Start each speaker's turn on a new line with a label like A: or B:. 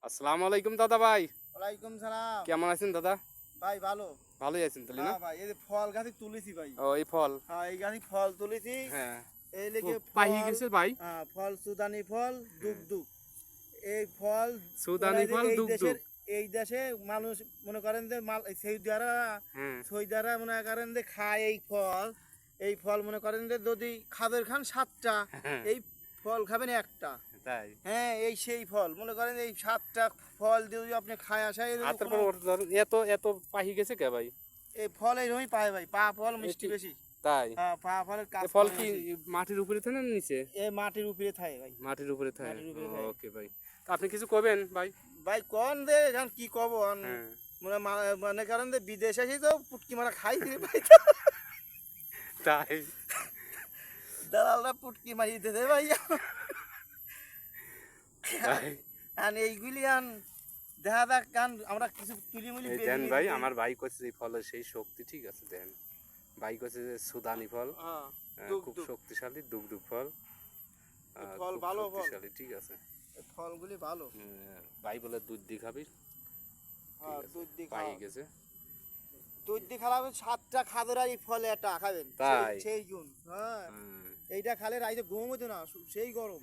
A: আসসালামু আলাইকুম দাদা ভাই।
B: ওয়ালাইকুম সালাম।
A: কেমন আছেন দাদা?
B: ভাই ভালো।
A: ভালোই আছেন তাহলে না?
B: হ্যাঁ ভাই, এই যে ফল গাছে তুলেছি ভাই।
A: ও এই ফল।
B: হ্যাঁ, এই গাছে ফল তুলেছি।
A: হ্যাঁ।
B: এই লেগে
A: পাহি
B: ফল।
A: গেছে ভাই।
B: হ্যাঁ, ফল সুদানি ফল,
A: হ্যাঁ।
B: দুগদুগ। এই ফল
A: সুদানি ফল
B: এই
A: দুগদুগ।
B: দেশের, এই দেশে মানুষ মনে করেন যে
A: হ্যাঁ।
B: সৌদিরা মনে করেন যে খায় এই ফল। এই ফল মনে করেন যে যদি খাবেন খান 7টা,
A: হ্যাঁ।
B: এই ফল খাবেন একটা।
A: তাই।
B: হ্যাঁ, এই সেই ফল মনে করেন এই 7টা ফল দিয়ে যদি আপনি খায় আসায়
A: হাতের পর এত এত পাহি গেছে কে ভাই?
B: এই ফল এইরকমই পায় ভাই। পা ফল মিষ্টি
A: এটি-
B: বেশি।
A: তাই।
B: হ্যাঁ, পা ফলের কাজ
A: এই ফল
B: করে
A: কি
B: বেশি।
A: মাটির উপরে থাকে না নিচে?
B: এ মাটির উপরে থাকে ভাই।
A: মাটির উপরে থাকে।
B: মাটির উপরে থাকে।
A: ওকে ভাই। তা আপনি কিছু করবেন ভাই?
B: ভাই কোন দে এখন কি কব
A: হ্যাঁ।
B: মনে করেন যে বিদেশে এসে তো পুটকি মারা খাইছি রে ভাই।
A: তাই।
B: দালালরা পুটকি মারি দিতেছে ভাই।
A: তাই।
B: আর এইগুলি আন দেখা যাক গান আমরা কিছু তুলি মুলি
A: এই দেন ভাই, আমার ভাই কইছে এই ফলের সেই শক্তি, ঠিক আছে দেন। ভাই কইছে যে সুদানি ফল খুব শক্তিশালী, দুগদুগ ফল।
B: ফল
A: খুব
B: ভালো ফল।
A: শক্তিশালী, ঠিক আছে।
B: ফলগুলি ভালো।
A: ভাই বলে দুধ দিয়ে খাবি।
B: হ্যাঁ, দুধ দিয়ে
A: পাই
B: খাওয়া।
A: গেছে।
B: দুধ দিয়ে খাওয়াবেন 7টা খাদর আর এই ফলে একটা খাবেন।
A: তাই?
B: সেই গুণ। হ্যাঁ,
A: হুম।
B: এইটা খালে রাইতে ঘুম হতো না, সেই গরম।